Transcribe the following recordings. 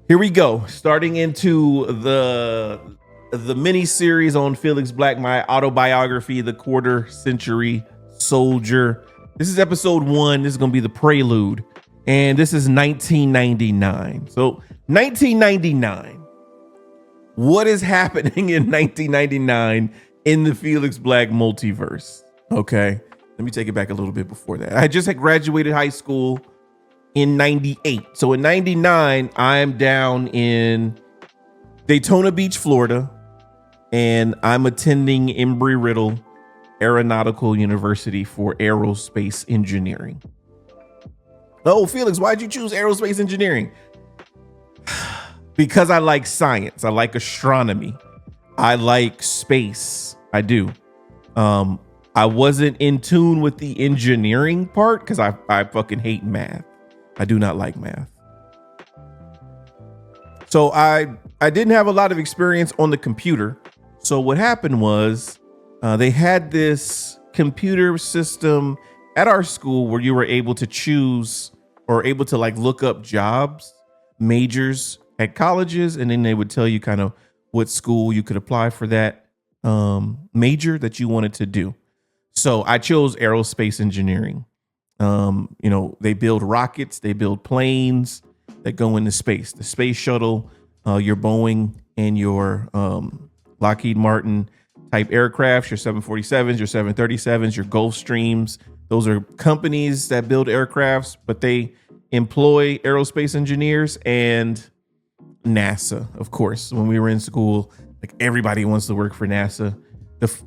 Here we go. Starting into the mini series on Felix Black, my autobiography, The Quarter Century Soldier. This is episode 1. This is going to be the Prelude. And this is 1999. So 1999. What is happening in 1999 in the Felix Black multiverse? Okay. Let me take it back a little bit before that. I just had graduated high school in 98. So in 99, I'm down in Daytona Beach, Florida, and I'm attending Embry-Riddle Aeronautical University for aerospace engineering. Oh, Felix, why'd you choose aerospace engineering? Because I like science. I like astronomy. I like space. I do. I wasn't in tune with the engineering part because I fucking hate math. I do not like math. So I didn't have a lot of experience on the computer. So what happened was they had this computer system at our school where you were able to choose or able to like look up jobs, majors at colleges, and then they would tell you kind of what school you could apply for that major that you wanted to do. So I chose aerospace engineering. They build rockets, they build planes that go into space. The space shuttle, your Boeing and your Lockheed Martin type aircrafts, your 747s, your 737s, your Gulfstreams. Those are companies that build aircrafts, but they employ aerospace engineers. And NASA, of course, when we were in school, like everybody wants to work for NASA.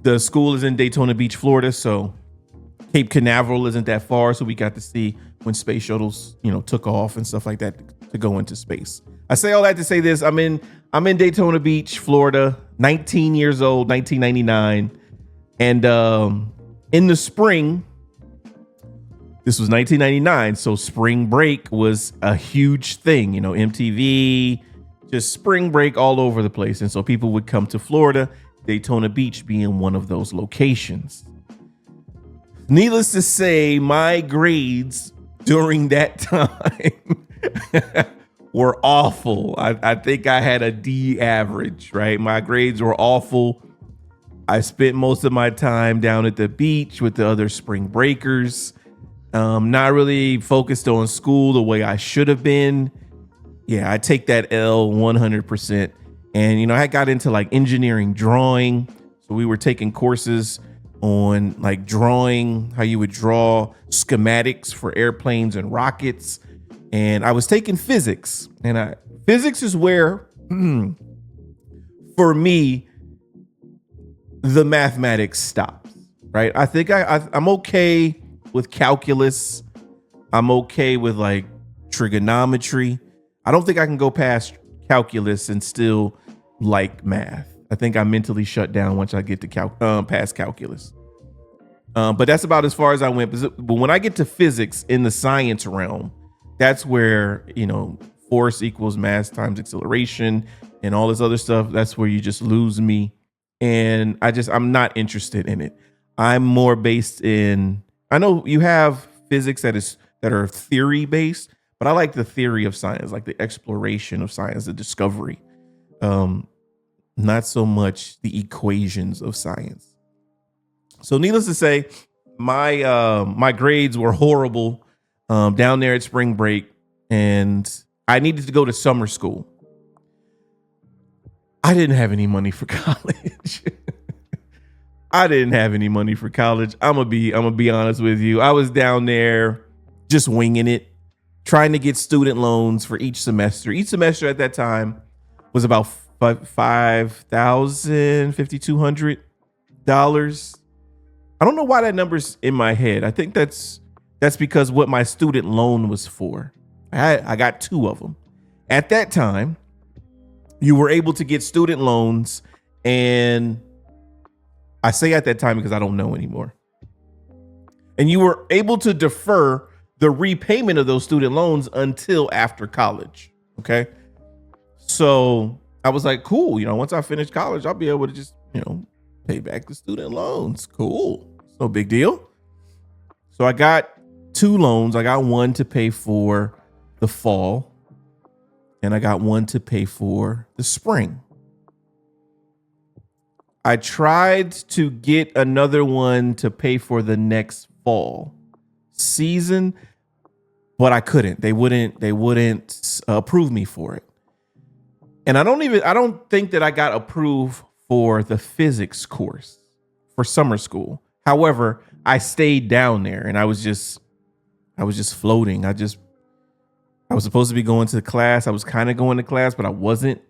The school is in Daytona Beach, Florida, so Cape Canaveral isn't that far, so we got to see when space shuttles, took off and stuff like that to go into space. I say all that to say this: I'm in Daytona Beach, Florida, 19 years old, 1999, and in the spring, this was 1999, so spring break was a huge thing. MTV, just spring break all over the place, and so people would come to Florida, Daytona Beach being one of those locations. Needless to say, my grades during that time were awful. I think I had a D average, right? My grades were awful. I spent most of my time down at the beach with the other spring breakers, not really focused on school the way I should have been. Yeah, I take that L 100%. And, I got into like engineering drawing. So we were taking courses on like drawing, how you would draw schematics for airplanes and rockets. And I was taking physics, and physics is where, for me, the mathematics stops, right? I think I'm okay with calculus. I'm okay with like trigonometry. I don't think I can go past calculus and still like math. I think I'm mentally shut down once I get to past calculus. But that's about as far as I went. But when I get to physics in the science realm, that's where, force equals mass times acceleration and all this other stuff. That's where you just lose me. And I'm not interested in it. I'm more based in, I know you have physics that are theory based, but I like the theory of science, like the exploration of science, the discovery. Not so much the equations of science. So needless to say, my grades were horrible down there at spring break, and I needed to go to summer school. I didn't have any money for college. I'm gonna be honest with you. I was down there just winging it, trying to get student loans for each semester. Each semester at that time was about $5,000, $5,200. I don't know why that number's in my head. I think that's because what my student loan was for. I got 2 of them. At that time, you were able to get student loans, and I say at that time because I don't know anymore. And you were able to defer the repayment of those student loans until after college. Okay. So I was like, cool. Once I finish college, I'll be able to just, pay back the student loans. Cool. It's no big deal. So I got 2 loans. I got one to pay for the fall, and I got one to pay for the spring. I tried to get another one to pay for the next fall season, but I couldn't. They wouldn't approve me for it. And I don't think that I got approved for the physics course for summer school. However, I stayed down there and I was just floating. I was supposed to be going to class. I was kind of going to class, but I wasn't.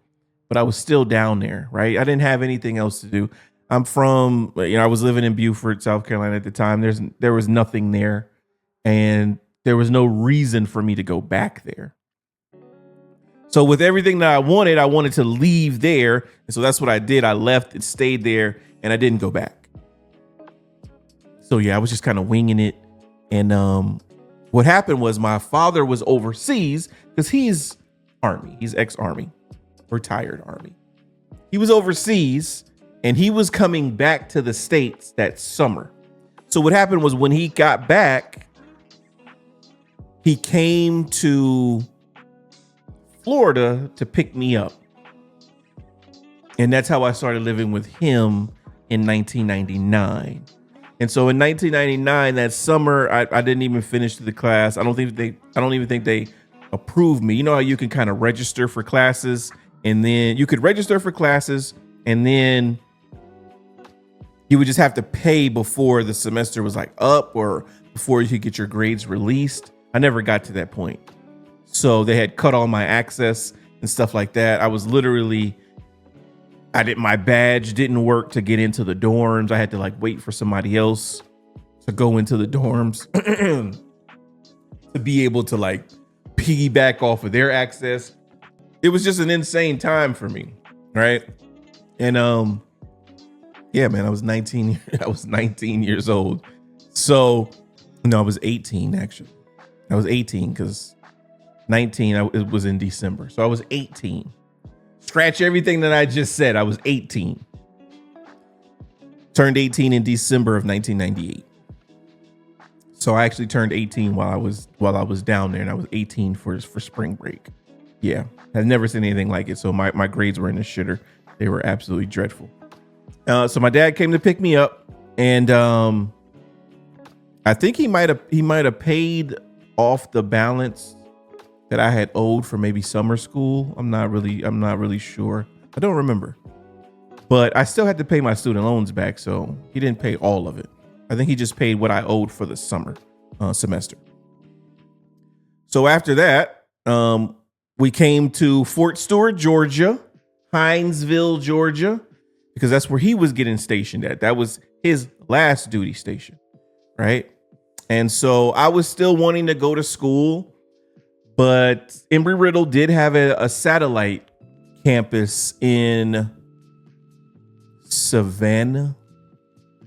But I was still down there, right? I didn't have anything else to do. I'm from, I was living in Beaufort, South Carolina at the time. There was nothing there, and there was no reason for me to go back there. So with everything that I wanted to leave there. And so that's what I did. I left and stayed there, and I didn't go back. So yeah, I was just kind of winging it. And what happened was my father was overseas because he's Army. He's ex-Army. Retired Army. He was overseas and he was coming back to the States that summer. So what happened was when he got back, he came to Florida to pick me up. And that's how I started living with him in 1999. And so in 1999, that summer, I didn't even finish the class. I don't even think they approved me. You know how you can kind of register for classes, and then you could register for classes, and then you would just have to pay before the semester was like up or before you could get your grades released. I never got to that point. So they had cut all my access and stuff like that. My badge didn't work to get into the dorms. I had to wait for somebody else to go into the dorms to be able to piggyback off of their access. It was just an insane time for me, right? And yeah, man, I was 19 years old. So no, I was 18 actually. I was 18 because 19 it was in December. So I was 18. Scratch everything that I just said. I was 18. Turned 18 in December of 1998. So I actually turned 18 while I was down there, and I was 18 for spring break. Yeah, I've never seen anything like it. So my grades were in the shitter. They were absolutely dreadful. So my dad came to pick me up, and I think he might have paid off the balance that I had owed for maybe summer school. I'm not really sure. I don't remember. But I still had to pay my student loans back, so he didn't pay all of it. I think he just paid what I owed for the summer semester. So after that, we came to Fort Stewart, Georgia, Hinesville, Georgia, because that's where he was getting stationed at. That was his last duty station, right? And so I was still wanting to go to school, but Embry-Riddle did have a satellite campus in Savannah.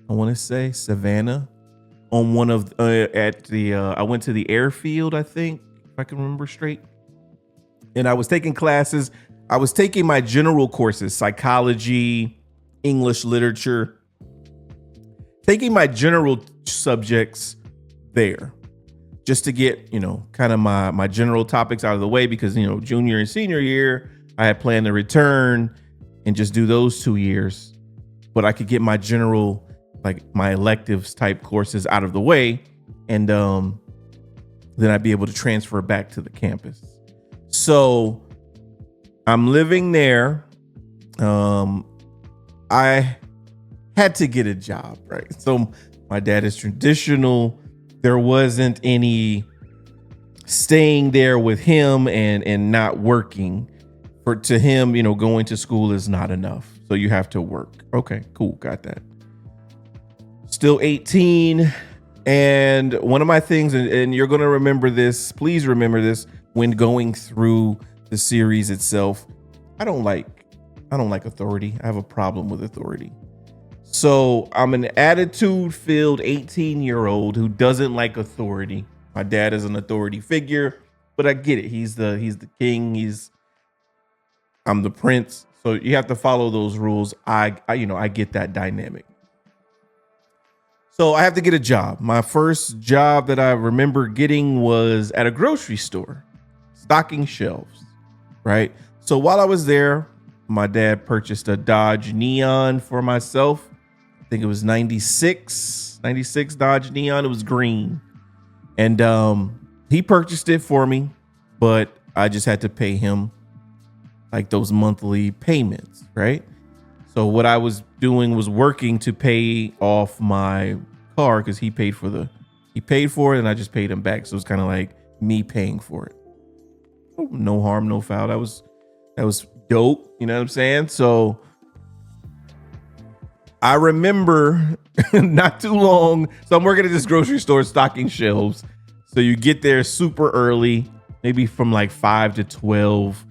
I want to say Savannah on one of I went to the airfield, I think, if I can remember straight. And I was taking classes. I was taking my general courses, psychology, English literature, taking my general subjects there just to get, kind of my general topics out of the way, because, junior and senior year, I had planned to return and just do those 2 years, but I could get my general, my electives type courses out of the way. And then I'd be able to transfer back to the campus. So I'm living there. I had to get a job, right? So my dad is traditional. There wasn't any staying there with him and not working. To him, going to school is not enough. So you have to work. Okay, cool. Got that. Still 18. And one of my things, and you're going to remember this, please remember this when going through the series itself. I don't like authority. I have a problem with authority. So I'm an attitude-filled 18-year-old who doesn't like authority. My dad is an authority figure, but I get it. He's the king. I'm the prince. So you have to follow those rules. I get that dynamic. So I have to get a job. My first job that I remember getting was at a grocery store, stocking shelves. right? So while I was there, my dad purchased a Dodge Neon for myself. I think it was 96 Dodge Neon. It was green. And he purchased it for me, but I just had to pay him like those monthly payments, right? So what I was doing was working to pay off my car because he paid for it and I just paid him back. So it's kind of like me paying for it. No harm, no foul. That was dope. You know what I'm saying? So I remember not too long. So I'm working at this grocery store stocking shelves. So you get there super early, maybe from like 5 to 12,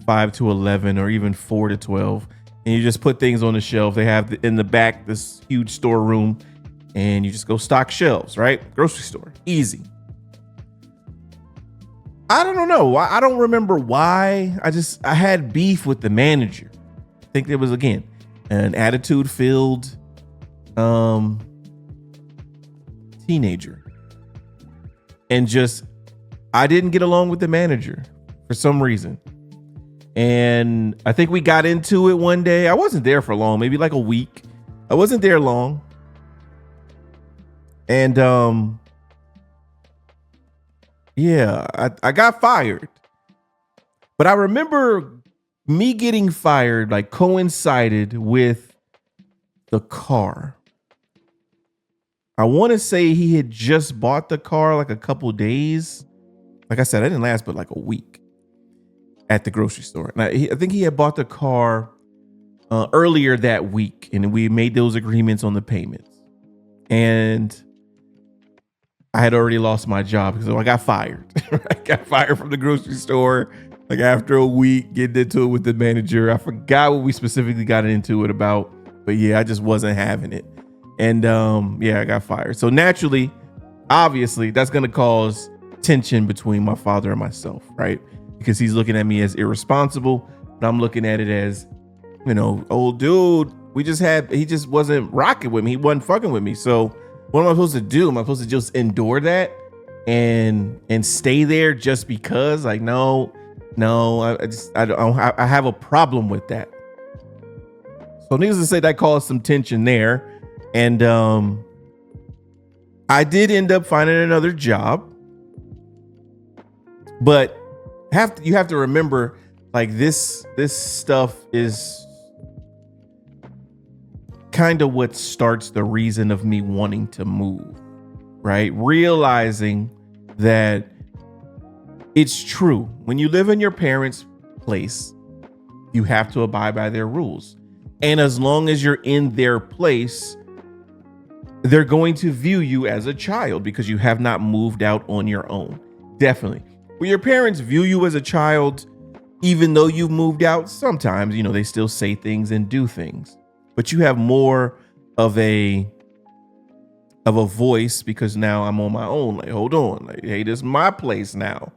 5 to 11, or even 4 to 12. And you just put things on the shelf. They have in the back this huge storeroom, and you just go stock shelves, right? Grocery store, easy. I don't know. I don't remember why. I had beef with the manager. I think there was, again, an attitude-filled teenager. And I didn't get along with the manager for some reason. And I think we got into it one day. I wasn't there for long, maybe like a week. I wasn't there long. And yeah, I got fired. But I remember me getting fired like coincided with the car. I want to say he had just bought the car like a couple days. Like I said, I didn't last but like a week at the grocery store. And I think he had bought the car earlier that week, and we made those agreements on the payments. And I had already lost my job because I got fired. I got fired from the grocery store like after a week, getting into it with the manager. I forgot what we specifically got into it about, but yeah, I just wasn't having it. And yeah, I got fired. So naturally, obviously, that's going to cause tension between my father and myself, right? Because he's looking at me as irresponsible, but I'm looking at it as, you know, old dude, he just wasn't rocking with me. He wasn't fucking with me. So what am I supposed to do? Am I supposed to just endure that and stay there just because? Like, no, I have a problem with that. So needless to say, that caused some tension there. And I did end up finding another job, but you have to remember, like, this stuff is kind of what starts the reason of me wanting to move, right? Realizing that it's true. When you live in your parents' place, you have to abide by their rules. And as long as you're in their place, they're going to view you as a child because you have not moved out on your own. Definitely. When your parents view you as a child, even though you've moved out, sometimes, you know, they still say things and do things, but you have more of a voice because now I'm on my own. Like, hold on, like, hey, this is my place now.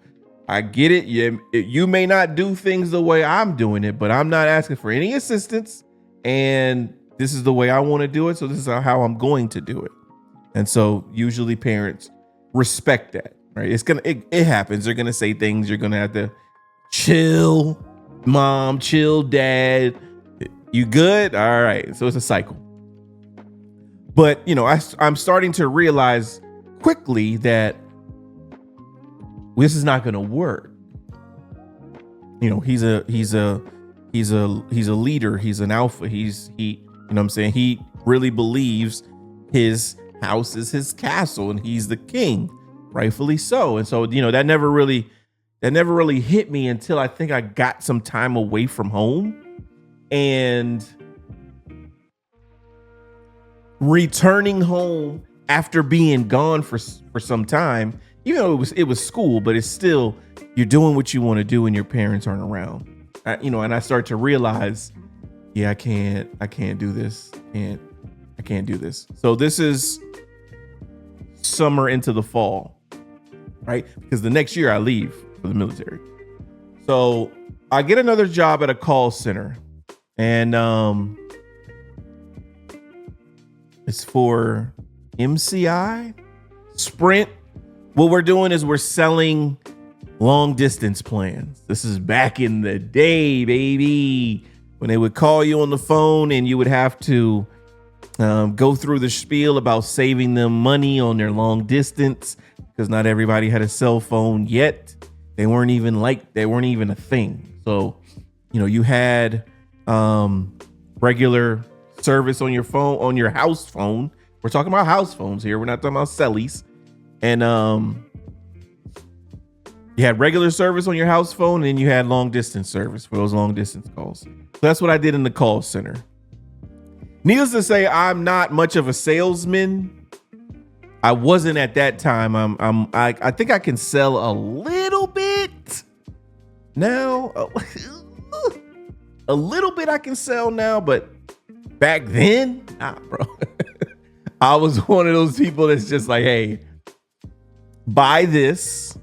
I get it. You may not do things the way I'm doing it, but I'm not asking for any assistance. And this is the way I want to do it. So this is how I'm going to do it. And so usually parents respect that, right? It happens. They're going to say things. You're going to have to chill, mom, chill, dad. You good? All right. So it's a cycle. But, you know, I'm starting to realize quickly that this is not going to work. You know, he's a leader. He's an alpha. You know what I'm saying? He really believes his house is his castle and he's the king, rightfully so. And so, you know, that never really hit me until I think I got some time away from home and returning home after being gone for some time. Even though it was school, but it's still, you're doing what you want to do and your parents aren't around. And I start to realize, yeah, I can't do this. I can't do this. So this is summer into the fall, right? Because the next year I leave for the military. So I get another job at a call center, and it's for MCI, Sprint. What we're doing is we're selling long distance plans. This is back in the day, baby, when they would call you on the phone and you would have to go through the spiel about saving them money on their long distance because not everybody had a cell phone yet. They weren't even a thing. So, you had regular service on your phone, on your house phone. We're talking about house phones here. We're not talking about cellies. And you had regular service on your house phone, and you had long distance service for those long distance calls. So that's what I did in the call center. Needless to say, I'm not much of a salesman. I wasn't at that time. I think I can sell a little bit now. A little bit I can sell now, but back then, nah, bro. I was one of those people that's just like, hey, buy this.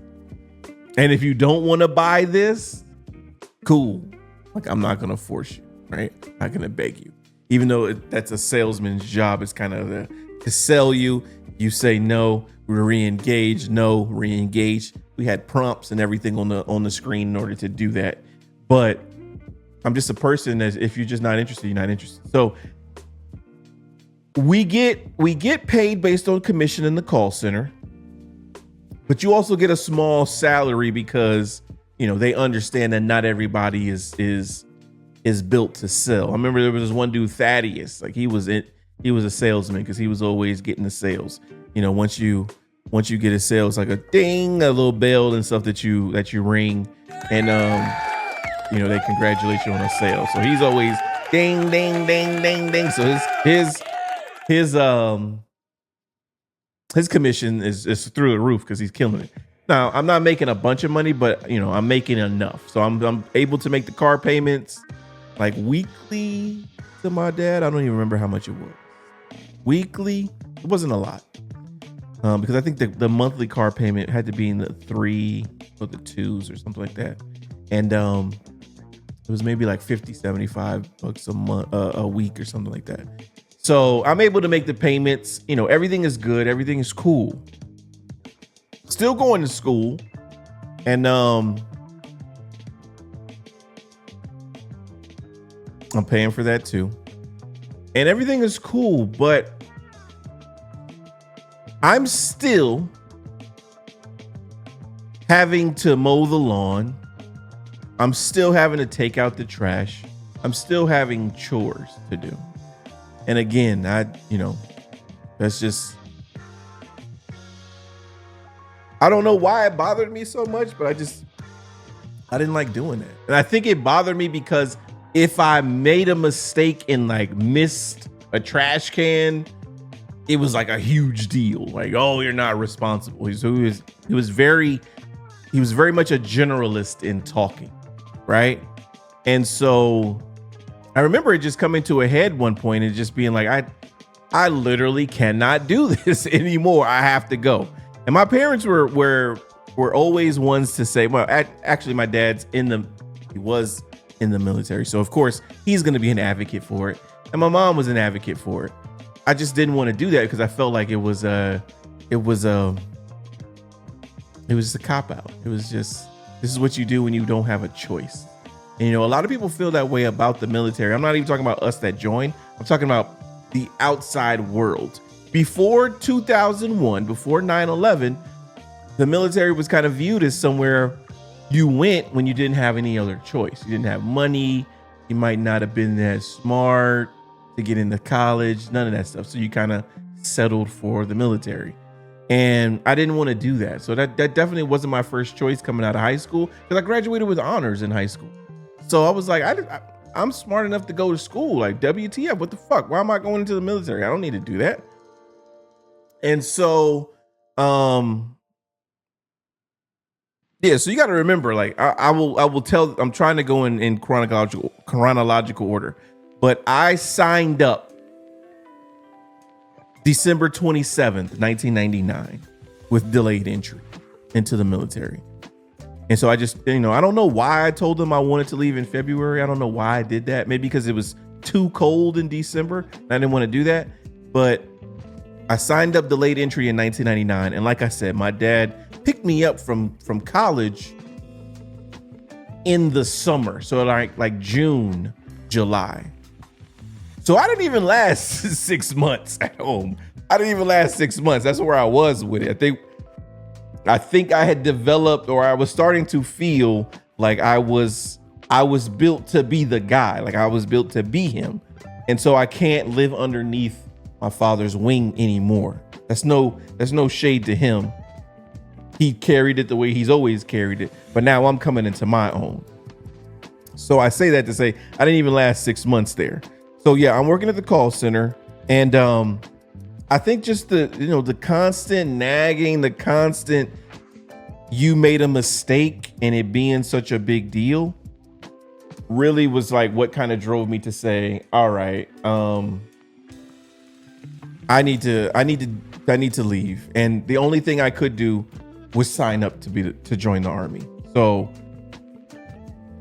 And if you don't want to buy this, cool. Like, I'm not going to force you, right? I'm not going to beg you. Even though that's a salesman's job, it's kind of to sell you. You say no, re-engage, no, re-engage. We had prompts and everything on the screen in order to do that. But I'm just a person that if you're just not interested, you're not interested. So we get paid based on commission in the call center. But you also get a small salary because, they understand that not everybody is built to sell. I remember there was this one dude, Thaddeus, like he was a salesman because he was always getting the sales. Once you get a sale, it's like a ding, a little bell and stuff that you ring, and they congratulate you on a sale. So he's always ding, ding, ding, ding, ding. So his commission is through the roof because he's killing it. Now, I'm not making a bunch of money, but I'm making enough. So I'm able to make the car payments like weekly to my dad. I don't even remember how much it was. Weekly, it wasn't a lot. Because I think the monthly car payment had to be in the 3 or the 2s or something like that. And it was maybe like $50-$75 a month, a week or something like that. So I'm able to make the payments. Everything is good. Everything is cool. Still going to school. And I'm paying for that too. And everything is cool, but I'm still having to mow the lawn. I'm still having to take out the trash. I'm still having chores to do. And again, that's just, I don't know why it bothered me so much, but I didn't like doing that. And I think it bothered me because if I made a mistake and like missed a trash can, it was like a huge deal. Like, oh, you're not responsible. He was very much a generalist in talking, right? And so I remember it just coming to a head one point and just being like, I literally cannot do this anymore. I have to go. And my parents were always ones to say, well, actually my dad's he was in the military. So of course he's going to be an advocate for it. And my mom was an advocate for it. I just didn't want to do that because I felt like it was a cop out. It was just, this is what you do when you don't have a choice. And, a lot of people feel that way about the military. I'm not even talking about us that joined. I'm talking about the outside world. Before 2001, before 9/11, the military was kind of viewed as somewhere you went when you didn't have any other choice. You didn't have money. You might not have been that smart to get into college, none of that stuff. So you kind of settled for the military. And I didn't want to do that. So that definitely wasn't my first choice coming out of high school because I graduated with honors in high school. So I was like, I'm smart enough to go to school. Like, WTF, what the fuck? Why am I going into the military? I don't need to do that. And so, so you got to remember, like, I will tell, I'm trying to go in chronological order, but I signed up December 27th, 1999 with delayed entry into the military. And so I just, I don't know why I told them I wanted to leave in February. I don't know why I did that. Maybe because it was too cold in December and I didn't want to do that. But I signed up delayed entry in 1999. And like I said, my dad picked me up from college in the summer. So like June, July. So I didn't even last 6 months at home. I didn't even last 6 months. That's where I was with it. I think I had developed, or I was starting to feel like I was built to be the guy. Like I was built to be him. And so I can't live underneath my father's wing anymore. That's no shade to him. He carried it the way he's always carried it. But now I'm coming into my own. So I say that to say I didn't even last 6 months there. So yeah, I'm working at the call center, and I think just the constant nagging, the constant you made a mistake and it being such a big deal really was like what kind of drove me to say, all right, I need to leave. And the only thing I could do was sign up to join the Army. So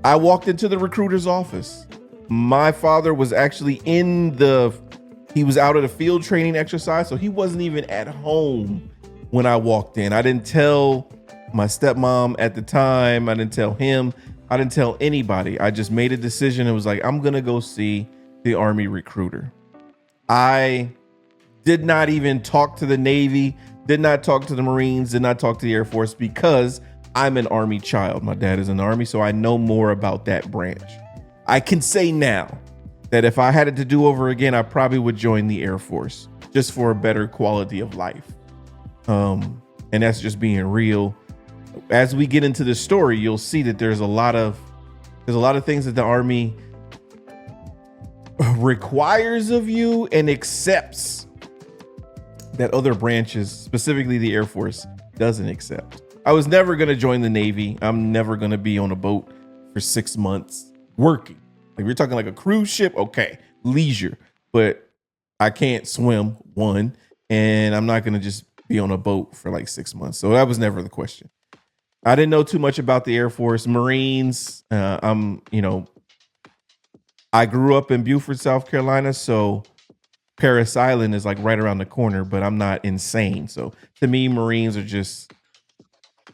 I walked into the recruiter's office. My father was actually he was out at a field training exercise, so he wasn't even at home when I walked in. I didn't tell my stepmom at the time. I didn't tell him. I didn't tell anybody. I just made a decision. It was like, I'm going to go see the Army recruiter. I did not even talk to the Navy, did not talk to the Marines, did not talk to the Air Force, because I'm an Army child. My dad is in the Army, so I know more about that branch. I can say now that if I had it to do over again, I probably would join the Air Force just for a better quality of life. And that's just being real. As we get into the story, you'll see that there's a lot of things that the Army requires of you and accepts that other branches, specifically the Air Force, doesn't accept. I was never going to join the Navy. I'm never going to be on a boat for 6 months working. If you're talking like a cruise ship, okay, leisure, but I can't swim, one, and I'm not going to just be on a boat for like 6 months. So that was never the question. I didn't know too much about the Air Force, Marines. I grew up in Beaufort, South Carolina, so Parris Island is like right around the corner, but I'm not insane. So to me, Marines are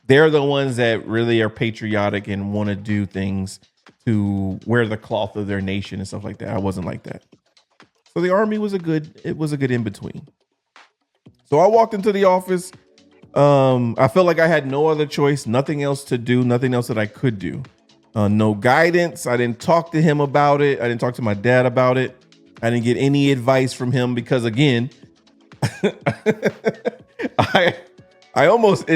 they're the ones that really are patriotic and want to do things to wear the cloth of their nation and stuff like that. I wasn't like that. So the Army was a good in between. So I walked into the office. I felt like I had no other choice, nothing else to do, nothing else that I could do. No guidance. I didn't talk to him about it. I didn't talk to my dad about it. I didn't get any advice from him because, again, I almost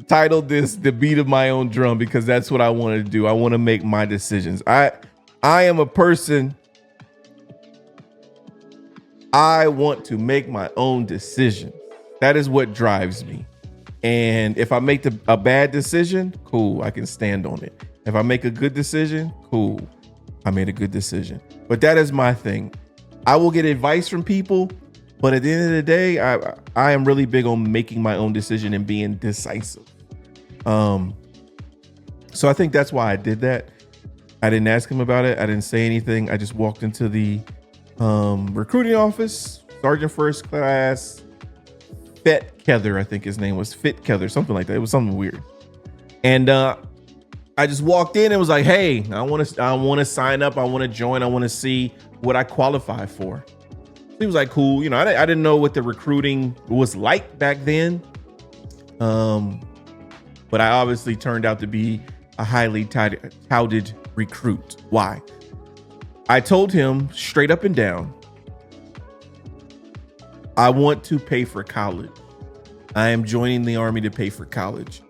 titled this "The Beat of My Own Drum" because that's what I want to do. I want to make my decisions. I am a person. I want to make my own decisions. That is what drives me. And if I make a bad decision, cool, I can stand on it. If I make a good decision, cool, I made a good decision. But that is my thing. I will get advice from people, but at the end of the day, I am really big on making my own decision and being decisive. So I think that's why I did that. I didn't ask him about it. I didn't say anything. I just walked into the recruiting office, Sergeant First Class Fetkether, I think his name was Fetkether, something like that. It was something weird. And I just walked in and was like, hey, I want to sign up. I want to join. I want to see what I qualify for. He was like, cool. I didn't know what the recruiting was like back then. But I obviously turned out to be a highly touted recruit. Why? I told him straight up and down, I want to pay for college. I am joining the Army to pay for college.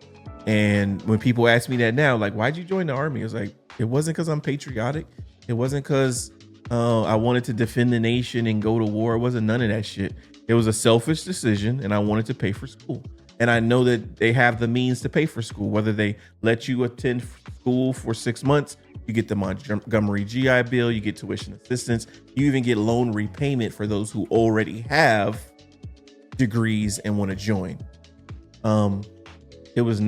And when people ask me that now, like, why'd you join the Army? I was like, it wasn't because I'm patriotic. It wasn't because I wanted to defend the nation and go to war. It wasn't none of that shit. It was a selfish decision, and I wanted to pay for school. And I know that they have the means to pay for school, whether they let you attend school for 6 months, you get the Montgomery GI Bill, you get tuition assistance, you even get loan repayment for those who already have degrees and want to join. It was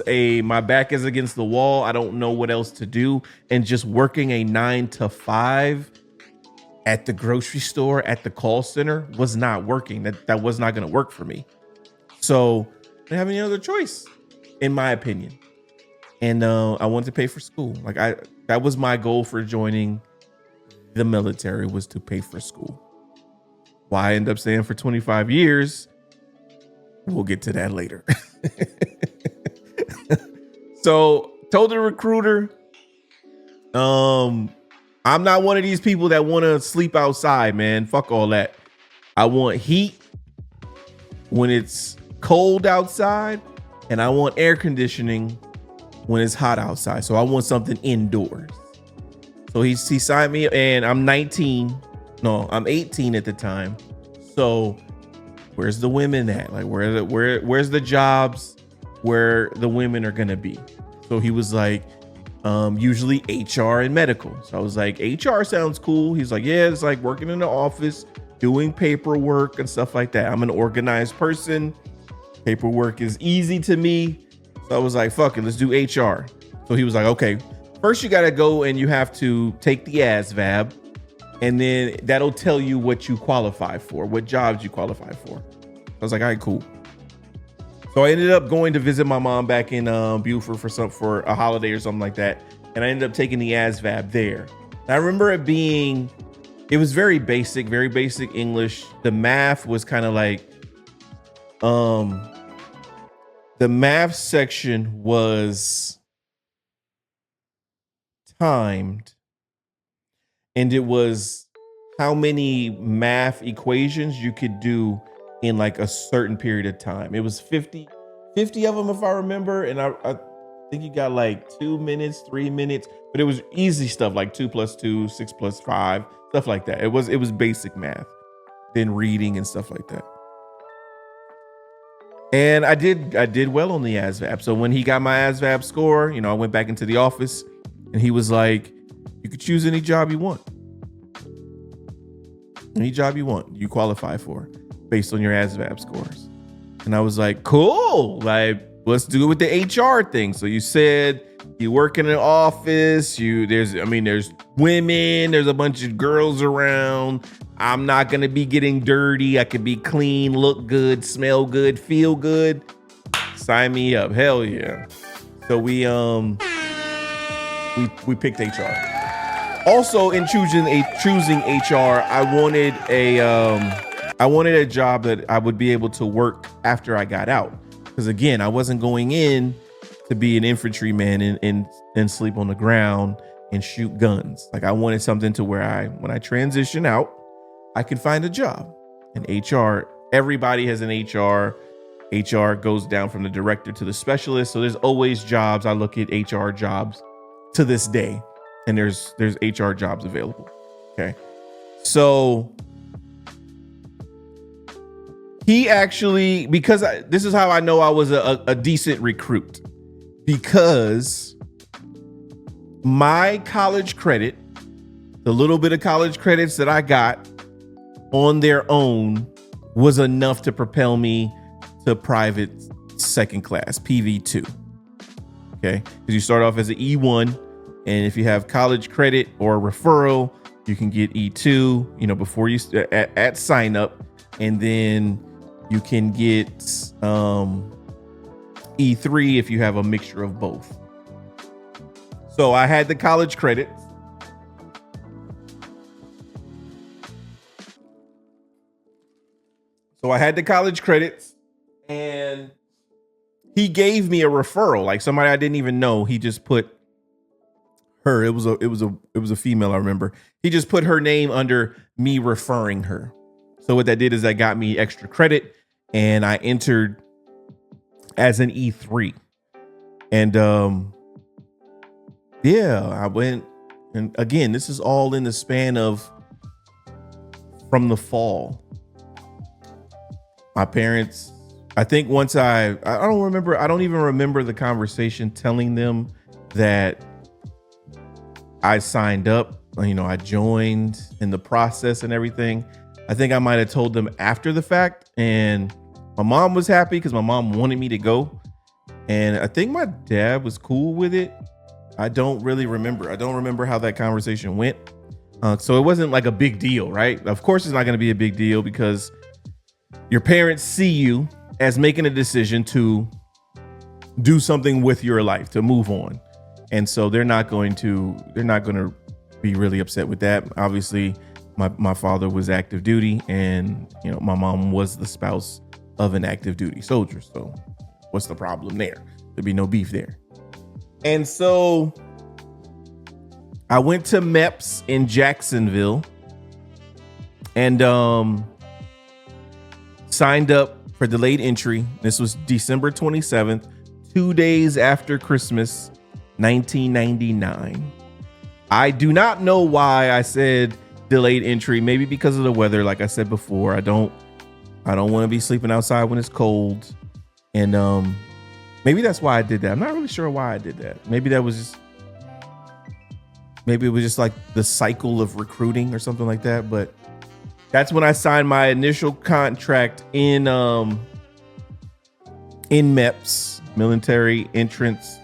my back is against the wall. I don't know what else to do. And just working a 9 to 5 at the grocery store, at the call center was not working. That was not going to work for me. So I didn't have any other choice, in my opinion. And I wanted to pay for school. Like that was my goal for joining the military, was to pay for school. Why I end up staying for 25 years, we'll get to that later. So told the recruiter, I'm not one of these people that want to sleep outside, man. Fuck all that. I want heat when it's cold outside, and I want air conditioning when it's hot outside. So I want something indoors. So he signed me, and I'm 19. No, I'm 18 at the time. So where's the women at? Like where's the jobs where the women are gonna be? So he was like, usually HR and medical. So I was like, HR sounds cool. He's like, yeah, it's like working in the office, doing paperwork and stuff like that. I'm an organized person. Paperwork is easy to me. So I was like, fuck it, let's do HR. So he was like, okay, first you gotta go and you have to take the ASVAB, and then that'll tell you what you qualify for, what jobs you qualify for. I was like, all right, cool. So I ended up going to visit my mom back in Beaufort for a holiday or something like that. And I ended up taking the ASVAB there. And I remember it was very basic English. The math was kind of like, the math section was timed, and it was how many math equations you could do in like a certain period of time. It was 50 of them, if I remember. And I think you got like 2 minutes, 3 minutes, but it was easy stuff like 2 + 2, 6 + 5, stuff like that. It was basic math, then reading and stuff like that. And I did well on the ASVAB. So when he got my ASVAB score, I went back into the office, and he was like, you could choose any job you want. Any job you want, you qualify for based on your ASVAB scores. And I was like, cool. Like, let's do it with the HR thing. So you said you work in an office, there's women, there's a bunch of girls around. I'm not going to be getting dirty. I could be clean, look good, smell good, feel good. Sign me up. Hell yeah. So we picked HR. Also, in choosing HR, I wanted a job that I would be able to work after I got out. Because again, I wasn't going in to be an infantryman and sleep on the ground and shoot guns. Like, I wanted something to where when I transition out, I could find a job. And HR, everybody has an HR. HR goes down from the director to the specialist. So there's always jobs. I look at HR jobs to this day, and there's HR jobs available. Okay. So he actually, because this is how I know I was a decent recruit, because my college credit, the little bit of college credits that I got on their own, was enough to propel me to private second class, PV2. Okay. Because you start off as an E1, and if you have college credit or referral, you can get E2, before you at sign up, and then you can get E3 if you have a mixture of both. So I had the college credits. And he gave me a referral, like somebody I didn't even know. He just put her. It was a female, I remember. He just put her name under me referring her. So what that did is that got me extra credit, and I entered as an E3. And I went, and again, this is all in the span of from the fall. My parents, I think once I don't even remember the conversation telling them that I signed up, I joined in the process and everything. I think I might have told them after the fact, and my mom was happy because my mom wanted me to go. And I think my dad was cool with it. I don't really remember. I don't remember how that conversation went. So it wasn't like a big deal, right? Of course, it's not going to be a big deal because your parents see you as making a decision to do something with your life, to move on. And so they're not going to be really upset with that. Obviously, my father was active duty, and my mom was the spouse of an active duty soldier. So what's the problem there? There'd be no beef there. And so I went to MEPS in Jacksonville and signed up for delayed entry. This was December 27th, 2 days after Christmas, 1999. I do not know why I said delayed entry. Maybe because of the weather. Like I said before, I don't want to be sleeping outside when it's cold. And maybe that's why I did that. I'm not really sure why I did that. Maybe it was just like the cycle of recruiting or something like that. But that's when I signed my initial contract in MEPS, Military Entrance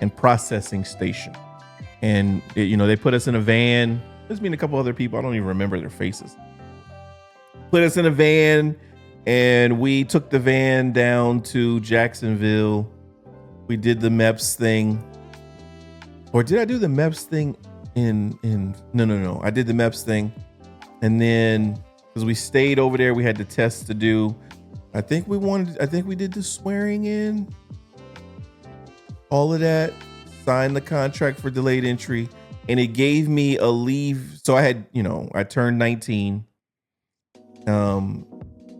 and Processing Station. And they put us in a van. There's me and a couple other people. I don't even remember their faces. Put us in a van, and we took the van down to Jacksonville. We did the MEPS thing. Or did I do the MEPS thing No. I did the MEPS thing. And then, because we stayed over there, we had the tests to do. I think we did the swearing in. All of that. Signed the contract for delayed entry. And it gave me a leave. So I had, I turned 19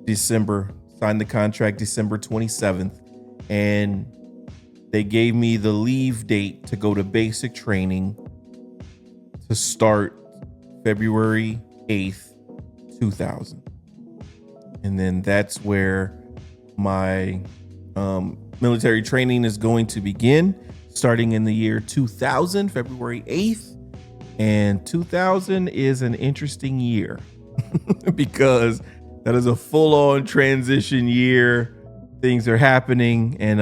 December, signed the contract December 27th. And they gave me the leave date to go to basic training to start February 8th, 2000. And then that's where my military training is going to begin, starting in the year 2000, February 8th. And 2000 is an interesting year because that is a full-on transition year. Things are happening. And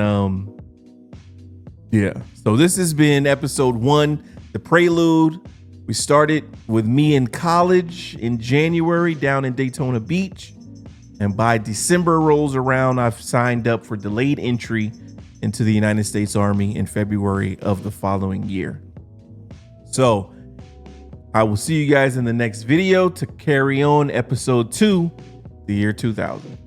yeah. So this has been episode 1, the Prelude. We started with me in college in January down in Daytona Beach. And by December rolls around, I've signed up for delayed entry into the United States Army in February of the following year. So I will see you guys in the next video to carry on episode 2, the year 2000.